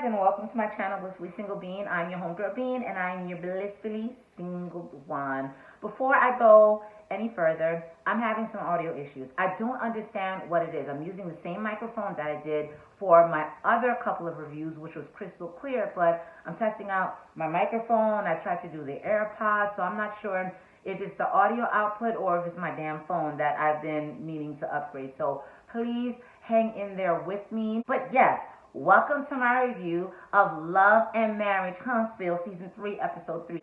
and welcome to my channel, Blissfully Single Bean. I'm your homegirl Bean, and I'm your blissfully single one. Before I go any further, I'm having some audio issues. I don't understand what it is. I'm using the same microphone that I did for my other couple of reviews, which was crystal clear, but I'm testing out my microphone. I tried to do the AirPods, so I'm not sure if it's the audio output or if it's my damn phone that I've been needing to upgrade. So please hang in there with me. But yes, welcome to my review of Love and Marriage, Huntsville, Season 3, Episode 3.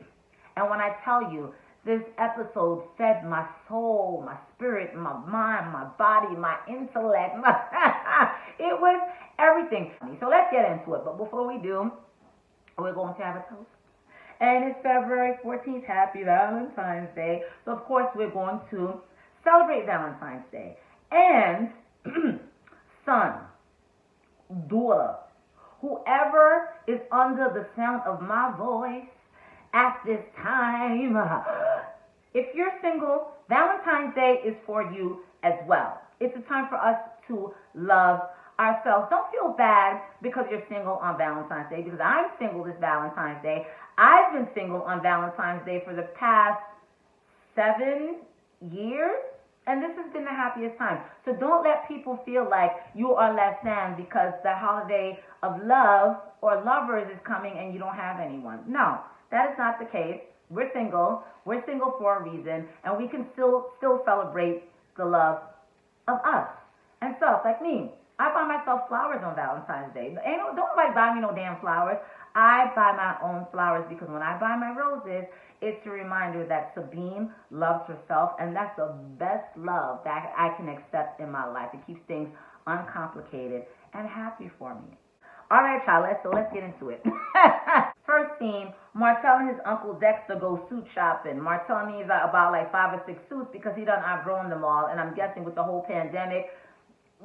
And when I tell you, this episode fed my soul, my spirit, my mind, my body, my intellect. It was everything. So let's get into it. But before we do, we're going to have a toast. And it's February 14th. Happy Valentine's Day. So, of course, we're going to celebrate Valentine's Day. And son, daughter, whoever is under the sound of my voice at this time, if you're single, Valentine's Day is for you as well. It's a time for us to love ourselves. Don't feel bad because you're single on Valentine's Day, because I'm single this Valentine's Day. I've been single on Valentine's Day for the past 7 years. And this has been the happiest time. So don't let people feel like you are less than because the holiday of love or lovers is coming and you don't have anyone. No, that is not the case. We're single. We're single for a reason. And we can still celebrate the love of us and stuff. Like me, I buy myself flowers on Valentine's Day. Don't nobody buy me no damn flowers. I buy my own flowers because when I buy my roses, it's a reminder that Sabine loves herself, and that's the best love that I can accept in my life. It keeps things uncomplicated and happy for me. All right, y'all, let's get into it. First scene, Martell and his uncle Dexter go suit shopping. Martell needs about like 5 or 6 suits because he done outgrown them all, and I'm guessing with the whole pandemic,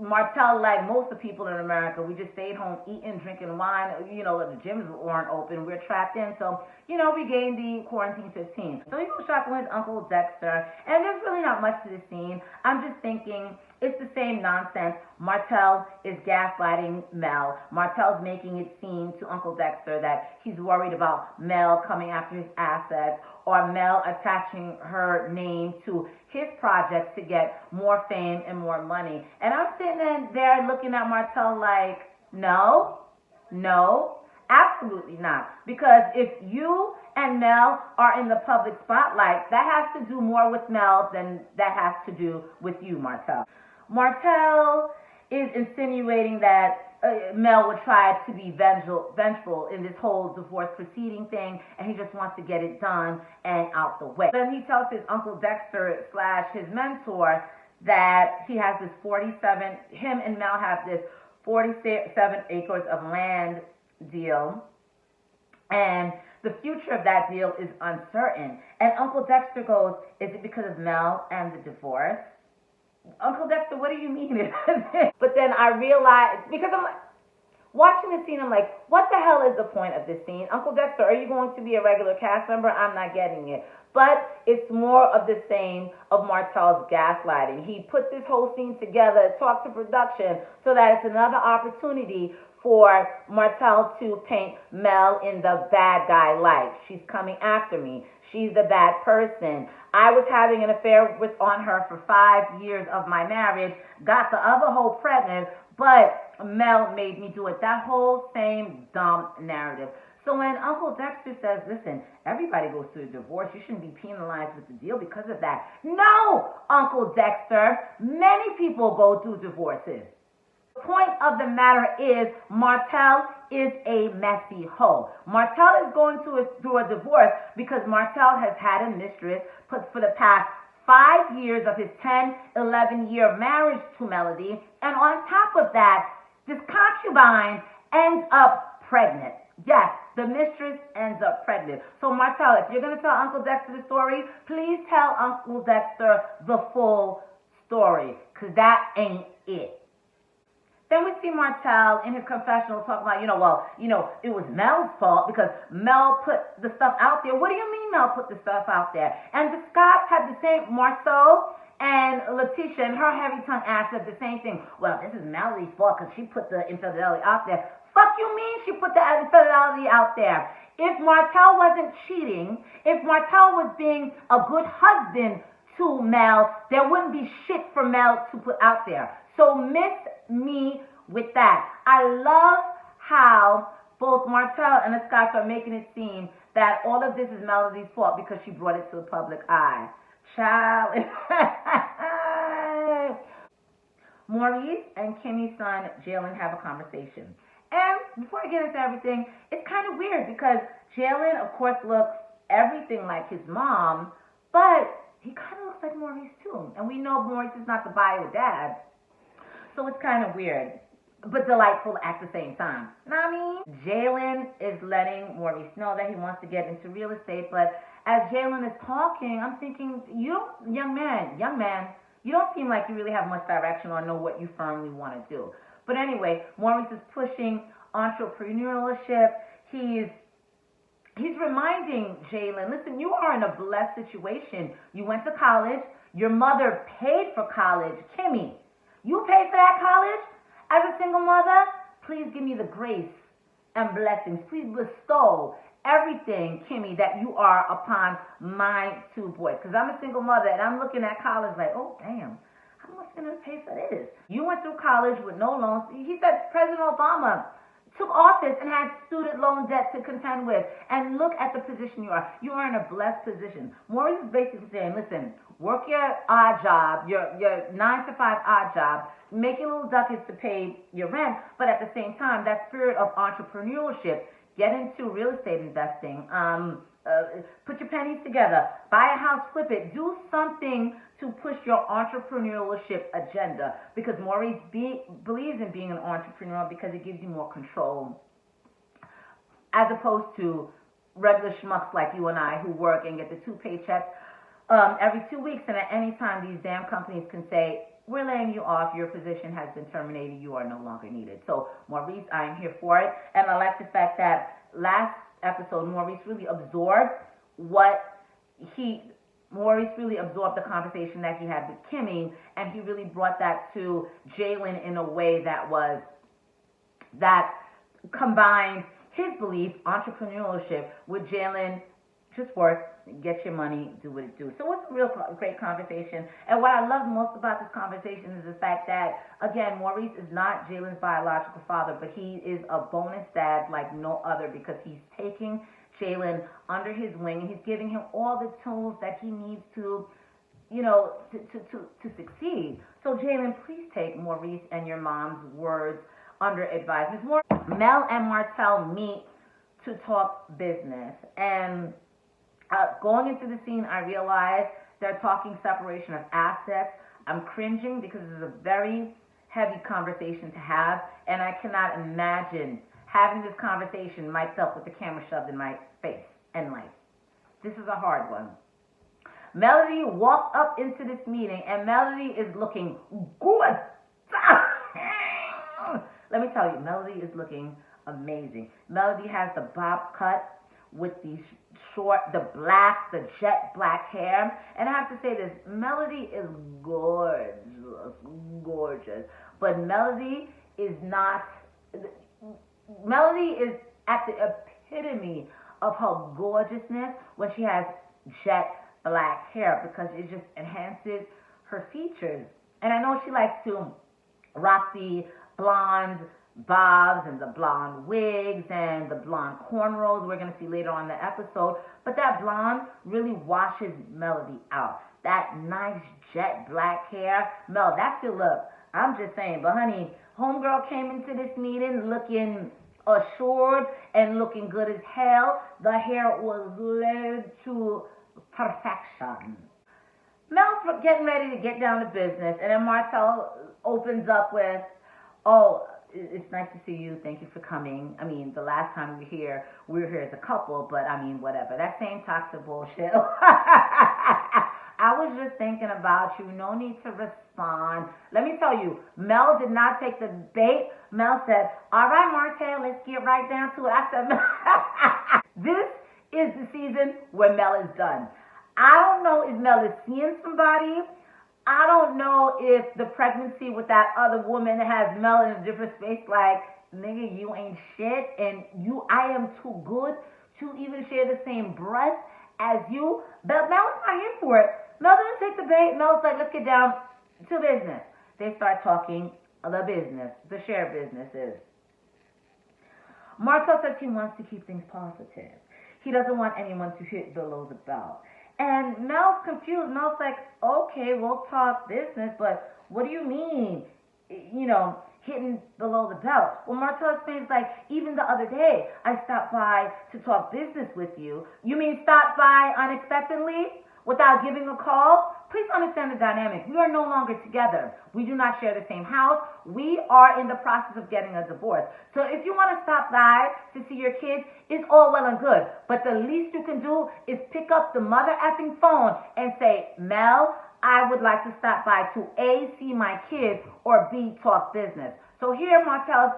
Martell, like most of the people in America, we just stayed home eating, drinking wine. You know, the gyms weren't open. We're trapped in. So, we gained the quarantine 15. So he goes shopping with his uncle Dexter. And there's really not much to the scene. I'm just thinking it's the same nonsense. Martell is gaslighting Mel. Martell's making it seem to Uncle Dexter that he's worried about Mel coming after his assets or Mel attaching her name to his projects to get more fame and more money. And I'm sitting there looking at Martell like, no, absolutely not. Because if you and Mel are in the public spotlight, that has to do more with Mel than that has to do with you, Martell. Martell is insinuating that Mel would try to be vengeful in this whole divorce proceeding thing, and he just wants to get it done and out the way. Then he tells his Uncle Dexter / his mentor that he has this him and Mel have this 47 acres of land deal, and the future of that deal is uncertain. And Uncle Dexter goes, is it because of Mel and the divorce? Uncle Dexter, what do you mean? But then I realized, because I'm like, watching the scene, I'm like, what the hell is the point of this scene? Uncle Dexter, are you going to be a regular cast member? I'm not getting it. But it's more of the same of Martell's gaslighting. He put this whole scene together, talked to production, so that it's another opportunity for Martell to paint Mel in the bad guy light. She's coming after me. She's the bad person. I was having an affair on her for 5 years of my marriage, got the other hoe pregnant, but Mel made me do it. That whole same dumb narrative. So when Uncle Dexter says, listen, everybody goes through a divorce, you shouldn't be penalized with the deal because of that. No, Uncle Dexter, many people go through divorces. The point of the matter is Martell is a messy hoe. Martell is going through a divorce because Martell has had a mistress for the past 5 years of his 11-year marriage to Melody. And on top of that, this concubine ends up pregnant. Yes, the mistress ends up pregnant. So Martell, if you're going to tell Uncle Dexter the story, please tell Uncle Dexter the full story, because that ain't it. Then we see Martell in his confessional talking about, it was Mel's fault because Mel put the stuff out there. What do you mean Mel put the stuff out there? And the Scotts had the same, Marceau and Letitia and her heavy tongue ass said the same thing. Well, this is Melody's fault because she put the infidelity out there. Fuck you mean she put the infidelity out there. If Martell wasn't cheating, if Martell was being a good husband to Mel, there wouldn't be shit for Mel to put out there. So miss me with that. I love how both Martell and the Scotts are making it seem that all of this is Melody's fault because she brought it to the public eye. Child. Maurice and Kimmy's son, Jalen, have a conversation. And before I get into everything, it's kind of weird because Jalen, of course, looks everything like his mom, but he kind of looks like Maurice too. And we know Maurice is not the bio dad. So it's kind of weird, but delightful at the same time. Know what I mean? Jalen is letting Maurice know that he wants to get into real estate, but as Jalen is talking, I'm thinking, young man, you don't seem like you really have much direction or know what you firmly want to do. But anyway, Maurice is pushing entrepreneurship. He's reminding Jalen, listen, you are in a blessed situation. You went to college. Your mother paid for college. Kimmy, you paid for that college? As a single mother, please give me the grace and blessings. Please bestow everything, Kimmy, that you are upon my two boys. Because I'm a single mother, and I'm looking at college like, oh, damn, how much am I going to pay for this? You went through college with no loans. He said President Obama took office and had student loan debt to contend with. And look at the position you are. You are in a blessed position. Maurice is basically saying, listen, work your odd job, your 9-to-5 odd job, make your little ducats to pay your rent, but at the same time, that spirit of entrepreneurship, get into real estate investing, put your pennies together, buy a house, flip it, do something to push your entrepreneurship agenda, because Maurice believes in being an entrepreneur because it gives you more control as opposed to regular schmucks like you and I who work and get the 2 paychecks every 2 weeks, and at any time these damn companies can say, we're laying you off, your position has been terminated, you are no longer needed. So Maurice, I am here for it, and I like the fact that last episode Maurice really absorbed the conversation that he had with Kimmy, and he really brought that to Jalen in a way that combined his belief, entrepreneurship, with Jalen, just work, get your money, do what it do. So it's a real great conversation. And what I love most about this conversation is the fact that, again, Maurice is not Jalen's biological father, but he is a bonus dad like no other, because he's taking Jalen under his wing and he's giving him all the tools that he needs to, to succeed. So Jalen, please take Maurice and your mom's words under advisement. Mel and Martell meet to talk business, and going into the scene, I realized they're talking separation of assets. I'm cringing because this is a very heavy conversation to have, and I cannot imagine having this conversation myself with the camera shoved in my face and life. This is a hard one. Melody walked up into this meeting, and Melody is looking good. Let me tell you, Melody is looking amazing. Melody has the bob cut with the jet black hair. And I have to say this, Melody is gorgeous. But Melody is at the epitome of her gorgeousness when she has jet black hair, because it just enhances her features. And I know she likes to rock the blonde bobs and the blonde wigs and the blonde cornrows we're going to see later on in the episode, but that blonde really washes Melody out. That nice jet black hair, Mel, that's your look. I'm just saying. But honey, homegirl came into this meeting looking assured and looking good as hell. The hair was laid to perfection. Mel's getting ready to get down to business, and then Martell opens up with, oh, it's nice to see you. Thank you for coming. I mean, the last time we were here as a couple, but I mean, whatever. That same toxic bullshit. I was just thinking about you. No need to respond. Let me tell you, Mel did not take the bait. Mel said, all right, Martell, let's get right down to it. I said, this is the season where Mel is done. I don't know if Mel is seeing somebody. I don't know if the pregnancy with that other woman has Mel in a different space. Like, nigga, you ain't shit, and I am too good to even share the same breath as you. But Mel's not here for it. Mel didn't take the bait. Mel's like, let's get down to business. They start talking the business, the share businesses. Martell says he wants to keep things positive. He doesn't want anyone to hit below the belt. And Mel's confused. Mel's like, okay, we'll talk business, but what do you mean? Hitting below the belt. Well, Martell explains, like, even the other day, I stopped by to talk business with you. You mean stop by unexpectedly without giving a call? Please understand the dynamic. We are no longer together. We do not share the same house. We are in the process of getting a divorce. So if you want to stop by to see your kids, it's all well and good. But the least you can do is pick up the mother effing phone and say, Mel, I would like to stop by to A, see my kids, or B, talk business. So here Martell's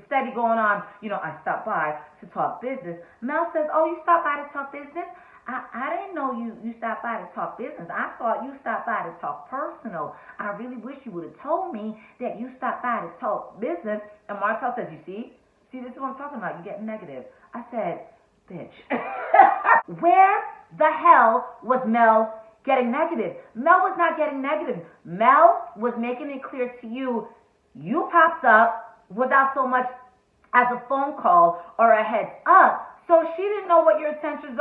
steady going on, I stopped by to talk business. Mel says, oh, you stopped by to talk business? I didn't know you stopped by to talk business. I thought you stopped by to talk personal. I really wish you would have told me that you stopped by to talk business. And Martell says, you see, this is what I'm talking about. You're getting negative. I said, bitch. Where the hell was Mel getting negative? Mel was not getting negative. Mel was making it clear to you, you popped up without so much as a phone call or a heads up. So she didn't know what your intentions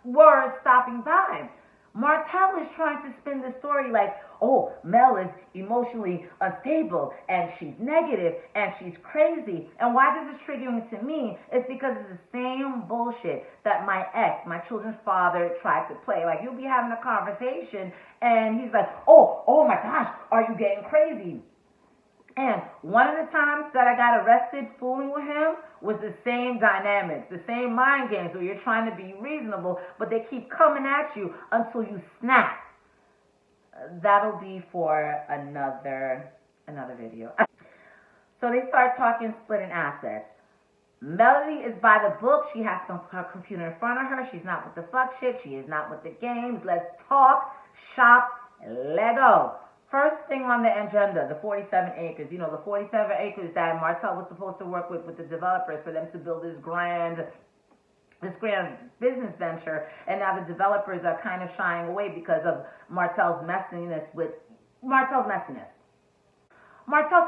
were stopping by. Martell is trying to spin the story like, oh, Mel is emotionally unstable and she's negative and she's crazy. And why this is triggering to me is because it's the same bullshit that my ex, my children's father, tried to play. Like, you'll be having a conversation and he's like, oh my gosh, are you getting crazy? And one of the times that I got arrested fooling with him was the same dynamics, the same mind games where you're trying to be reasonable, but they keep coming at you until you snap. That'll be for another video. So they start talking splitting assets. Melody is by the book. She has her computer in front of her. She's not with the fuck shit. She is not with the games. Let's talk, shop, let go. First thing on the agenda, the 47 acres. The 47 acres that Martell was supposed to work with the developers for them to build this grand business venture, and now the developers are kind of shying away because of Martell's messiness. Martell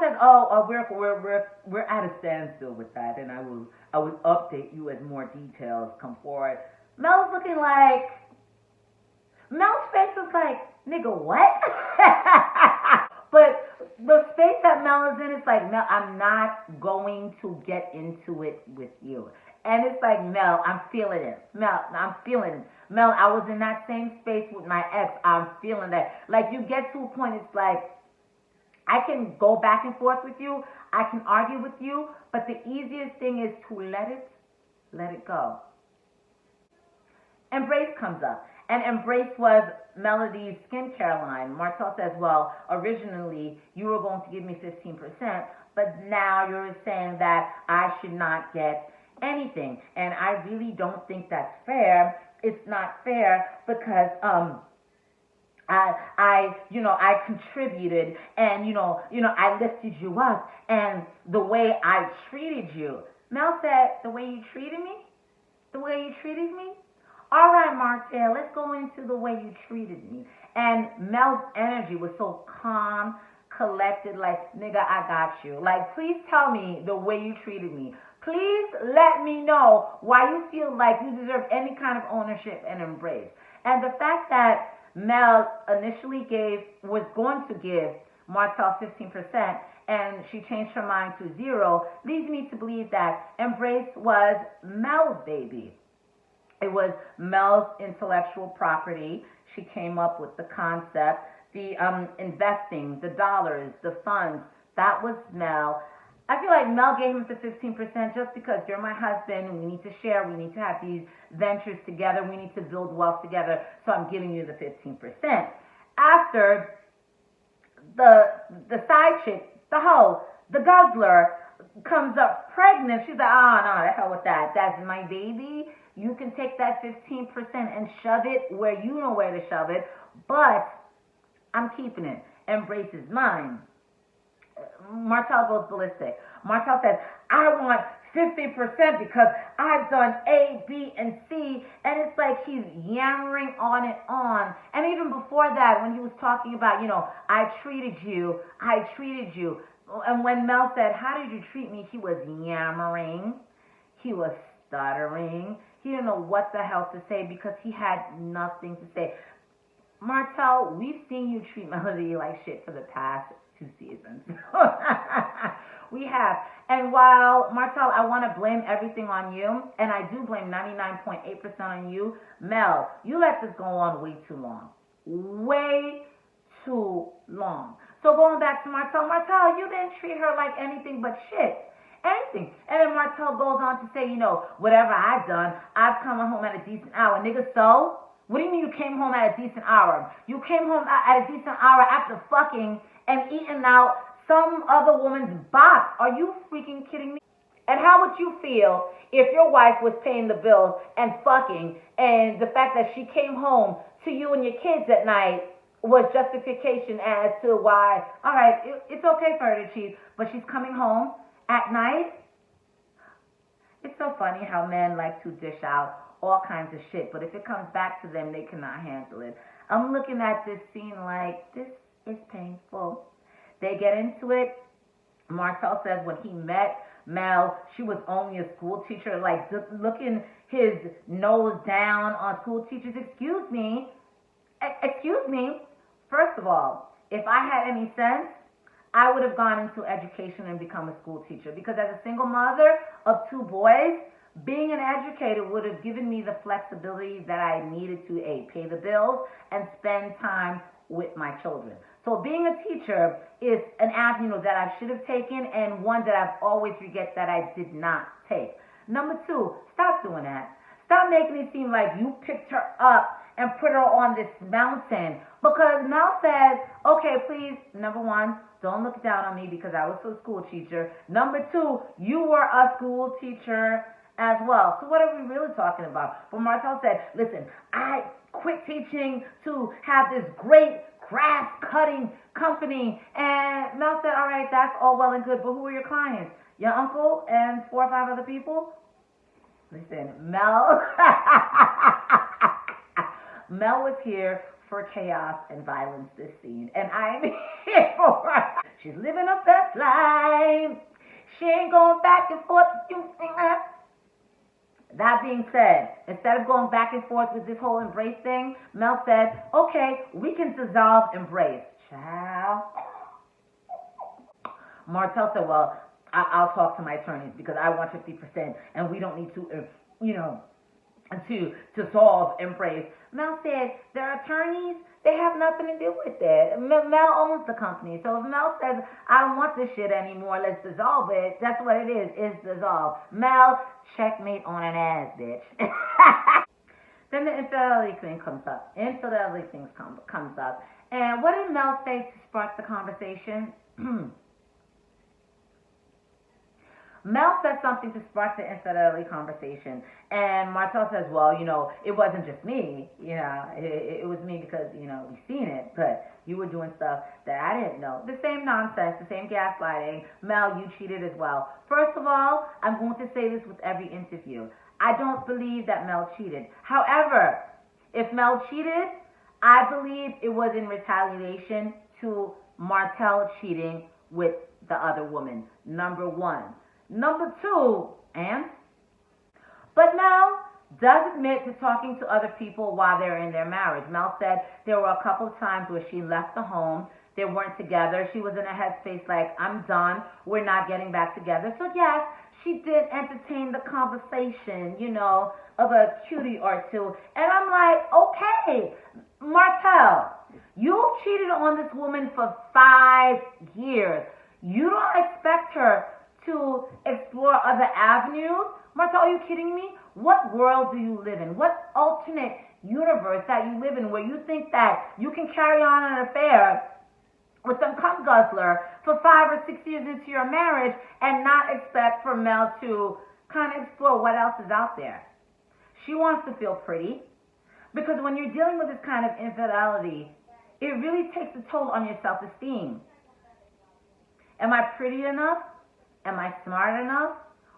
says, we're at a standstill with that, and I will update you as more details come forward. Mel's face was like, nigga, what? But the space that Mel is in, it's like, Mel, I'm not going to get into it with you. And it's like, Mel, I'm feeling it. Mel, I'm feeling it. Mel, I was in that same space with my ex. I'm feeling that. Like, you get to a point, it's like, I can go back and forth with you. I can argue with you. But the easiest thing is to let it go. Embrace comes up. And Embrace was Melody's skincare line. Martell says, well, originally you were going to give me 15%, but now you're saying that I should not get anything. And I really don't think that's fair. It's not fair because I contributed and I lifted you up, and the way I treated you. Mel said, the way you treated me? All right, Martell, let's go into the way you treated me. And Mel's energy was so calm, collected, like, nigga, I got you. Like, please tell me the way you treated me. Please let me know why you feel like you deserve any kind of ownership and embrace. And the fact that Mel initially was going to give Martell 15%, and she changed her mind to 0, leads me to believe that Embrace was Mel's baby. It was Mel's intellectual property. She came up with the concept, the investing, the dollars, the funds. That was Mel. I feel like Mel gave him the 15% just because you're my husband and we need to share. We need to have these ventures together. We need to build wealth together. So I'm giving you the 15%. After the side chick, the hoe, the guzzler comes up pregnant, she's like, oh, no, the hell with that. That's my baby. You can take that 15% and shove it where you know where to shove it, but I'm keeping it. Embrace is mine. Martell goes ballistic. Martell says, I want 50% because I've done A, B, and C. And it's like he's yammering on and on. And even before that, when he was talking about, I treated you, I treated you. And when Mel said, how did you treat me? He was yammering. He was stuttering. He didn't know what the hell to say because he had nothing to say. Martell, we've seen you treat Melody like shit for the past 2 seasons. We have. And while, Martell, I want to blame everything on you, and I do blame 99.8% on you, Mel, you let this go on way too long. Way too long. So going back to Martell, you didn't treat her like anything but shit. Anything. And then Martell goes on to say, whatever I've done, I've come home at a decent hour. Nigga, so? What do you mean you came home at a decent hour? You came home at a decent hour after fucking and eating out some other woman's box. Are you freaking kidding me? And how would you feel if your wife was paying the bills and fucking, and the fact that she came home to you and your kids at night was justification as to why, all right, it's okay for her to cheat, but she's coming home at night? It's so funny how men like to dish out all kinds of shit, but if it comes back to them, they cannot handle it. I'm looking at this scene like, this is painful. They get into it. Martell says when he met Mel, she was only a school teacher, like looking his nose down on school teachers. Excuse me. First of all, if I had any sense, I would have gone into education and become a school teacher, because as a single mother of 2 boys, being an educator would have given me the flexibility that I needed to pay the bills and spend time with my children. So being a teacher is an avenue that I should have taken, and one that I've always regret that I did not take. Number 2, stop doing that. Stop making it seem like you picked her up and put her on this mountain, because Mel says, okay, please, number 1, don't look down on me because I was a school teacher. Number 2, you were a school teacher as well. So what are we really talking about? But Martell said, listen, I quit teaching to have this great craft cutting company. And Mel said, all right, that's all well and good, but who are your clients? Your uncle and 4 or 5 other people? Listen, Mel Mel was here for chaos and violence this scene, and I'm here for her. She's living her best life. She ain't going back and forth with you. That being said, instead of going back and forth with this whole embrace thing, Mel said, okay, we can dissolve embrace. Child. Martell said, well, I'll talk to my attorneys because I want 50% and we don't need to, to dissolve embrace. Mel said, their attorneys, they have nothing to do with it. Mel owns the company. So if Mel says, I don't want this shit anymore, let's dissolve it, that's what it is dissolve. Mel, checkmate on an ass, bitch. Then the infidelity thing comes up. Comes up. And what did Mel say to spark the conversation? Mel said something to spark the infidelity conversation, and Martell says, well, it wasn't just me, it was me because, we seen it, but you were doing stuff that I didn't know. The same nonsense, the same gaslighting. Mel, you cheated as well. First of all, I'm going to say this with every interview. I don't believe that Mel cheated. However, if Mel cheated, I believe it was in retaliation to Martell cheating with the other woman, number 1. Number 2, but Mel does admit to talking to other people while they're in their marriage. Mel said there were a couple of times where she left the home, they weren't together, she was in a headspace like, I'm done, we're not getting back together. So yes, she did entertain the conversation, of a cutie or 2. And I'm like, okay, Martell, you cheated on this woman for 5 years. You don't expect her to explore other avenues? Martell, are you kidding me? What world do you live in? What alternate universe that you live in where you think that you can carry on an affair with some cum guzzler for 5 or 6 years into your marriage and not expect for Mel to kind of explore what else is out there? She wants to feel pretty, because when you're dealing with this kind of infidelity, it really takes a toll on your self-esteem. Am I pretty enough? Am I smart enough?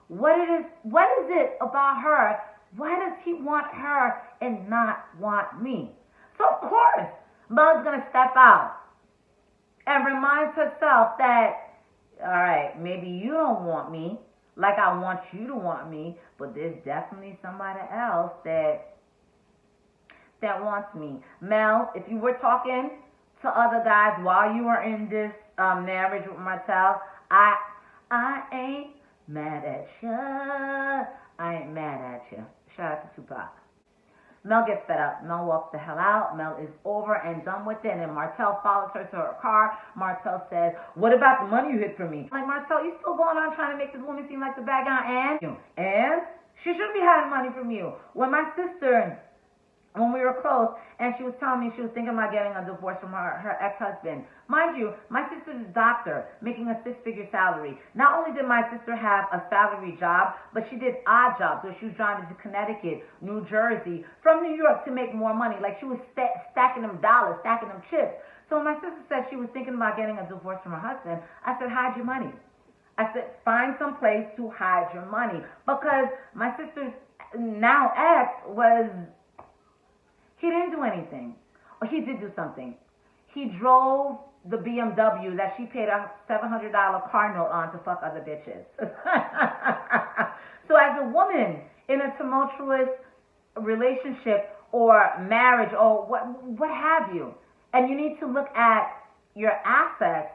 What is it about her? Why does he want her and not want me? So of course, Mel's gonna step out and reminds herself that, all right, maybe you don't want me like I want you to want me, but there's definitely somebody else that wants me. Mel, if you were talking to other guys while you were in this marriage with Martell, I ain't mad at you. I ain't mad at you. Shout out to Tupac. Mel gets fed up. Mel walks the hell out. Mel is over and done with it. And then Martell follows her to her car. Martell says, what about the money you hid from me? Like, Martell, you still going on trying to make this woman seem like the bad guy, and she shouldn't be hiding money from you. When we were close, and she was telling me she was thinking about getting a divorce from her ex-husband. Mind you, my sister's a doctor, making a six-figure salary. Not only did my sister have a salary job, but she did odd jobs. So she was driving to Connecticut, New Jersey, from New York to make more money. Like, she was stacking them dollars, stacking them chips. So when my sister said she was thinking about getting a divorce from her husband, I said, hide your money. I said, find some place to hide your money. Because my sister's now ex he didn't do anything. Or he did do something. He drove the BMW that she paid a $700 car note on to fuck other bitches. So as a woman in a tumultuous relationship or marriage or what have you, and you need to look at your assets,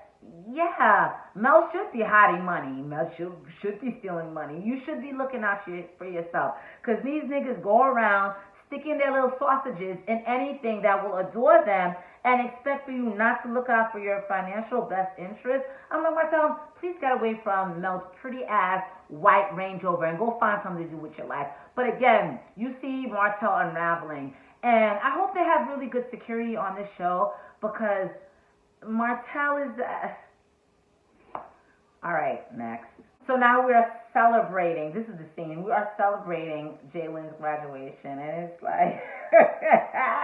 yeah, Mel should be hiding money. Mel should be stealing money. You should be looking out for yourself. Because these niggas go around sticking their little sausages in anything that will adore them and expect for you not to look out for your financial best interest. I'm like, myself, please get away from Mel's pretty ass white Range Rover and go find something to do with your life. But again, you see Martell unraveling. And I hope they have really good security on this show because Martell is... All right, next. So now we are celebrating. This is the scene. We are celebrating Jalen's graduation. And it's like,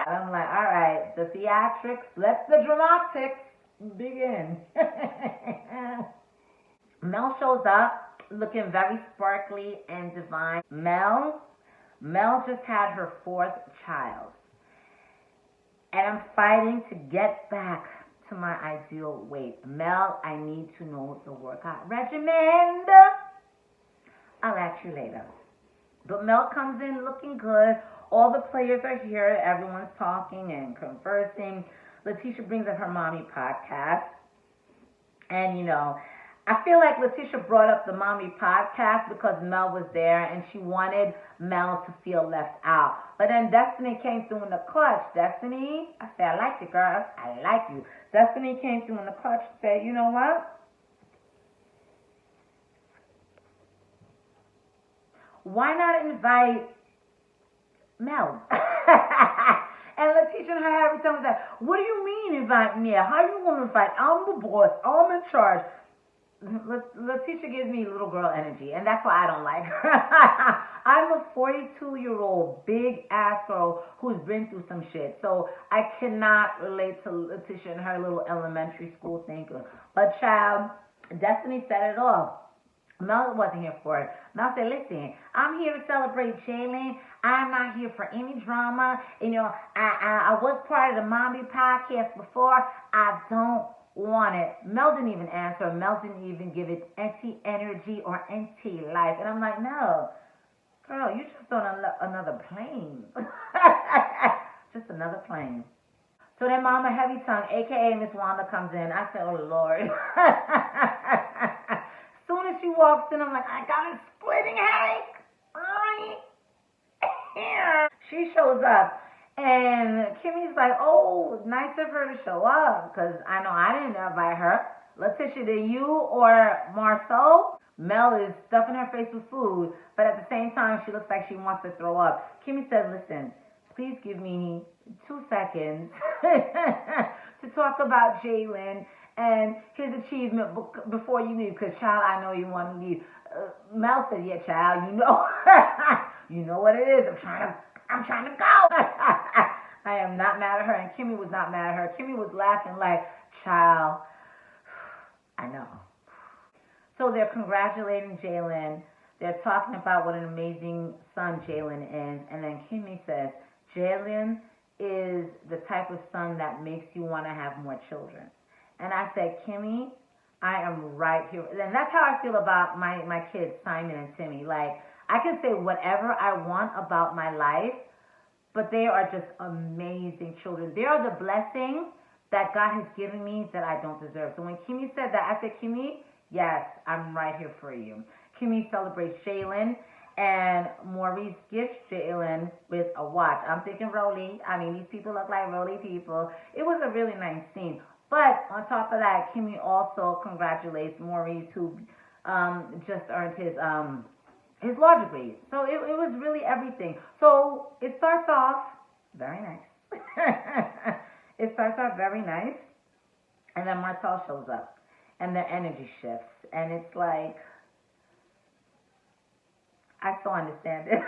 I'm like, all right, the theatrics, let the dramatics begin. Mel shows up looking very sparkly and divine. Mel just had her fourth child. And I'm fighting to get back to my ideal weight. Mel, I need to know the workout regimen. I'll ask you later. But Mel comes in looking good. All the players are here. Everyone's talking and conversing. Letitia brings up her mommy podcast. And, I feel like Letitia brought up the mommy podcast because Mel was there and she wanted Mel to feel left out. But then Destiny came through in the clutch. Destiny, I said, I like you, girl. I like you. Destiny came through in the clutch and said, you know what? Why not invite Mel? And Letitia and her every time was like, what do you mean invite me? How are you going to invite? I'm the boss. I'm in charge. Letitia gives me little girl energy, and that's why I don't like her. I'm a 42-year-old big ass girl who's been through some shit, so I cannot relate to Letitia and her little elementary school thinker. But child, Destiny set it off. Mel wasn't here for it. Mel said, listen, I'm here to celebrate Jalen. I'm not here for any drama. I was part of the Mommy podcast before. I don't want it. Mel didn't even answer. Mel didn't even give it anti-energy or anti-life. And I'm like, no, girl, you just on another plane. Just another plane. So then Mama Heavy Tongue, a.k.a. Miss Wanda, comes in. I said, oh, Lord. As soon as she walks in, I'm like, I got a splitting headache. She shows up. And Kimmy's like, oh, nice of her to show up, because I know I didn't invite her. Letitia, did you or Marceau? Mel is stuffing her face with food, but at the same time, she looks like she wants to throw up. Kimmy says, listen, please give me 2 seconds to talk about Jalen and his achievement before you leave, because, child, I know you want to leave. Mel said, yeah, child, you know what it is. I'm trying to go. I am not mad at her, and Kimmy was not mad at her. Kimmy was laughing like, child, I know. So they're congratulating Jalen. They're talking about what an amazing son Jalen is. And then Kimmy says, Jalen is the type of son that makes you want to have more children. And I said, Kimmy, I am right here. And that's how I feel about my kids, Simon and Timmy. Like, I can say whatever I want about my life, but they are just amazing children. They are the blessing that God has given me that I don't deserve. So when Kimmy said that, I said, Kimmy, yes, I'm right here for you. Kimmy celebrates Jalen, and Maurice gifts Jalen with a watch. I'm thinking Rolly. I mean, these people look like Rolly people. It was a really nice scene. But on top of that, Kimmy also congratulates Maurice, who just earned his law degree. So it was really everything. So it starts off very nice. It starts off very nice, and then Martell shows up, and the energy shifts, and it's like, I still understand it.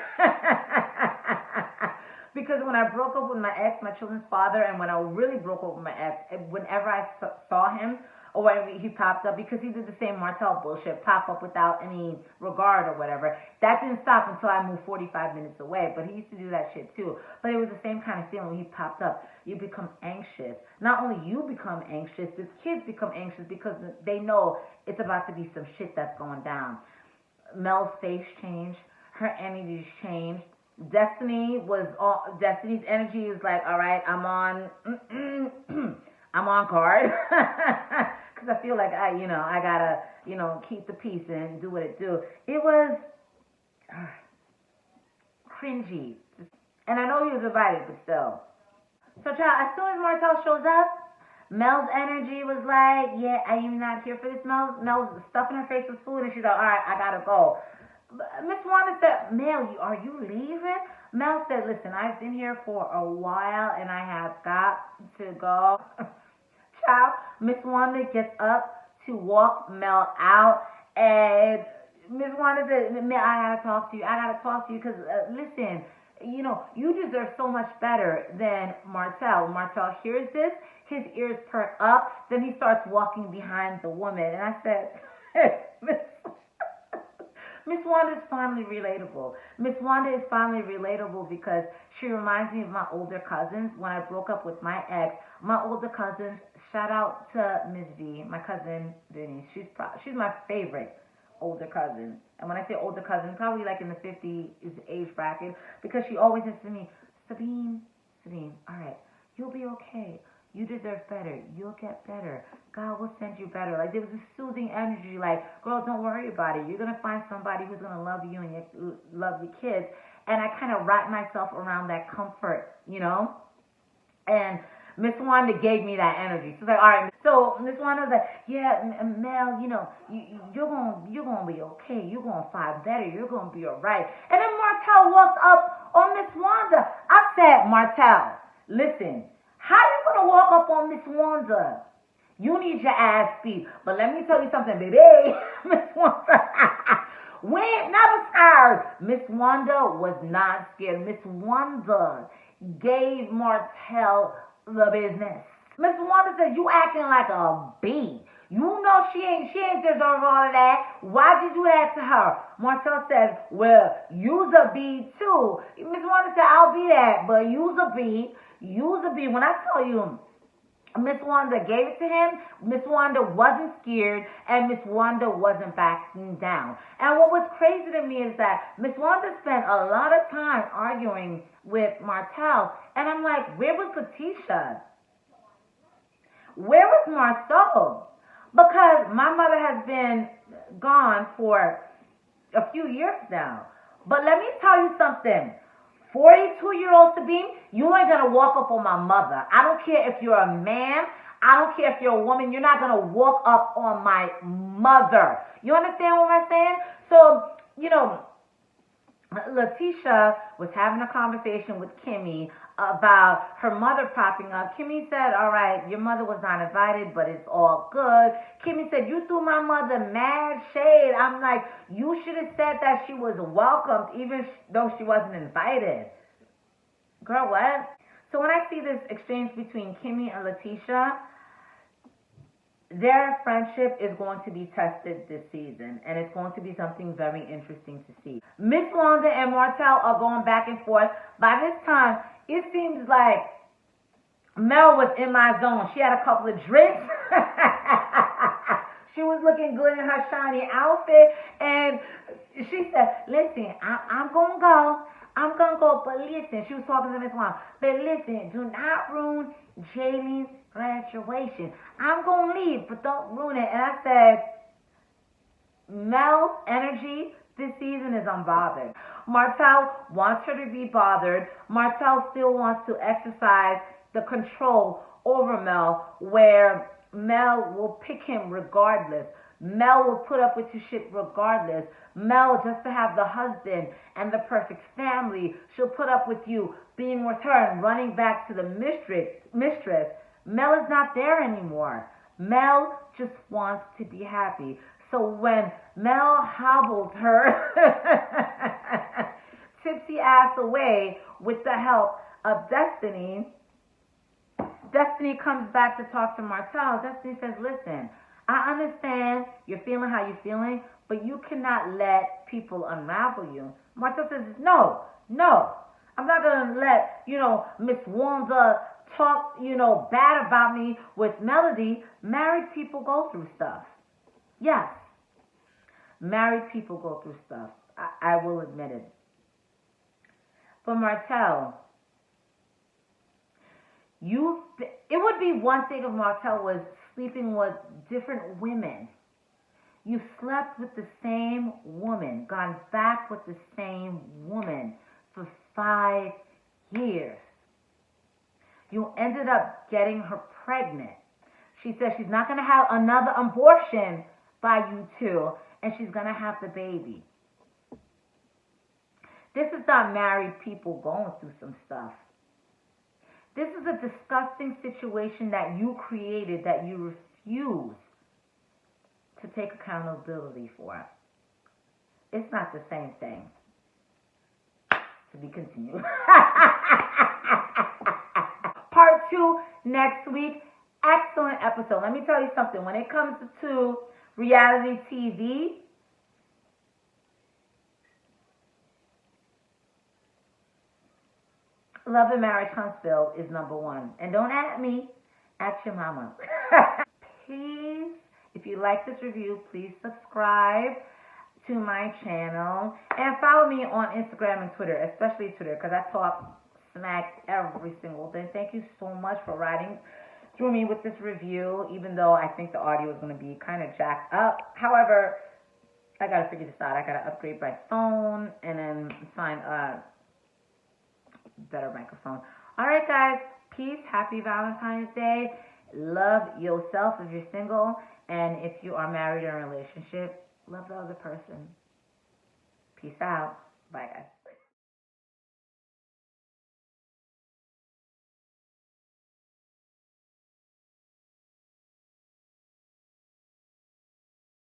Because when I broke up with my ex, my children's father, and when I really broke up with my ex, whenever I saw him, or whenever he popped up, because he did the same Martell bullshit, pop up without any regard or whatever, that didn't stop until I moved 45 minutes away. But he used to do that shit too. But it was the same kind of feeling when he popped up. You become anxious. Not only you become anxious, the kids become anxious because they know it's about to be some shit that's going down. Mel's face changed. Her energy changed. Destiny's energy is like, all right, I'm on guard. Because I feel like I gotta, keep the peace and do what it do. It was cringy. And I know he was invited, but still. So, child, as soon as Martell shows up, Mel's energy was like, yeah, I am not here for this. Mel's stuffing her face with food, and she's like, all right, I gotta go. Miss Wanda said, Mel, are you leaving? Mel said, listen, I've been here for a while, and I have got to go. Child, Miss Wanda gets up to walk Mel out, and Miss Wanda said, Mel, I gotta talk to you, because, listen, you deserve so much better than Martell. Martell hears this, his ears perk up, then he starts walking behind the woman. And I said, Miss Wanda is finally relatable. Miss Wanda is finally relatable because she reminds me of my older cousins. When I broke up with my ex, my older cousins, shout out to Miss V, my cousin Denise. She's my favorite older cousin. And when I say older cousin, probably like in the 50s age bracket, because she always says to me, Sabine, all right, you'll be okay. You deserve better. You'll get better. God will send you better. Like, there was a soothing energy, like, girl, don't worry about it. You're going to find somebody who's going to love you and love your kids. And I kind of wrapped myself around that comfort, And Miss Wanda gave me that energy. She's like, all right. So Miss Wanda was like, yeah, Mel, you're gonna be okay. You're gonna find better. You're gonna be all right. And then Martell walks up on Miss Wanda. I said, Martell, listen, how you gonna walk up on Miss Wanda? You need your ass beat. But let me tell you something, baby. Miss Wanda, we ain't never scared. Miss Wanda was not scared. Miss Wanda gave Martell the business. Miss Wanda said, you acting like a bee. You know she ain't deserve all of that. Why'd you do that to her? Martell said, well, you's a bee too. Miss Wanda said, I'll be that, but you's a bee. When I tell you, Miss Wanda gave it to him, Miss Wanda wasn't scared, and Miss Wanda wasn't backing down. And what was crazy to me is that Miss Wanda spent a lot of time arguing with Martell, and I'm like, where was Letitia? Where was Marceau? Because my mother has been gone for a few years now. But let me tell you something. 42-year-old Sabine, you ain't going to walk up on my mother. I don't care if you're a man. I don't care if you're a woman. You're not going to walk up on my mother. You understand what I'm saying? So, Letitia was having a conversation with Kimmy about her mother popping up. Kimmy said, all right, your mother was not invited, but it's all good. Kimmy said, you threw my mother mad shade. I'm like, you should have said that she was welcomed even though she wasn't invited. Girl, what? So when I see this exchange between Kimmy and Letitia, their friendship is going to be tested this season, and it's going to be something very interesting to see. Miss Wanda and Martell are going back and forth. By this time, it seems like Mel was in my zone. She had a couple of drinks. She was looking good in her shiny outfit, and she said, listen, I'm going to go. I'm going to go, but listen, she was talking to Miss Wanda, but listen, do not ruin Jalen's graduation. I'm going to leave, but don't ruin it. And I said, Mel's energy this season is unbothered. Martell wants her to be bothered. Martell still wants to exercise the control over Mel, where Mel will pick him regardless. Mel will put up with your shit regardless. Mel, just to have the husband and the perfect family, she'll put up with you being with her and running back to the mistress. Mel is not there anymore. Mel just wants to be happy. So when Mel hobbled her tipsy ass away with the help of Destiny, Destiny comes back to talk to Martell. Destiny says, listen, I understand you're feeling how you're feeling, but you cannot let people unravel you. Martell says, no, I'm not going to let, Miss Wanda talk, bad about me with Melody. Married people go through stuff. Yes. Married people go through stuff. I will admit it. But Martell, it would be one thing if Martell was sleeping with different women. You slept with the same woman, gone back with the same woman for 5 years. You ended up getting her pregnant. She says she's not going to have another abortion by you two, and she's going to have the baby. This is not married people going through some stuff. This is a disgusting situation that you created that you refuse to take accountability for. It's not the same thing. To be continued. Part 2 next week. Excellent episode. Let me tell you something. When it comes to reality TV, Love and Marriage Huntsville is #1. And don't at me, at your mama. Please, if you like this review, please subscribe to my channel and follow me on Instagram and Twitter, especially Twitter, because I talk smack every single day. Thank you so much for riding through me with this review, even though I think the audio is going to be kind of jacked up. However, I got to figure this out. I got to upgrade my phone and then find a better microphone. All right, guys. Peace. Happy Valentine's Day. Love yourself if you're single. And if you are married or in a relationship, love the other person. Peace out. Bye, guys.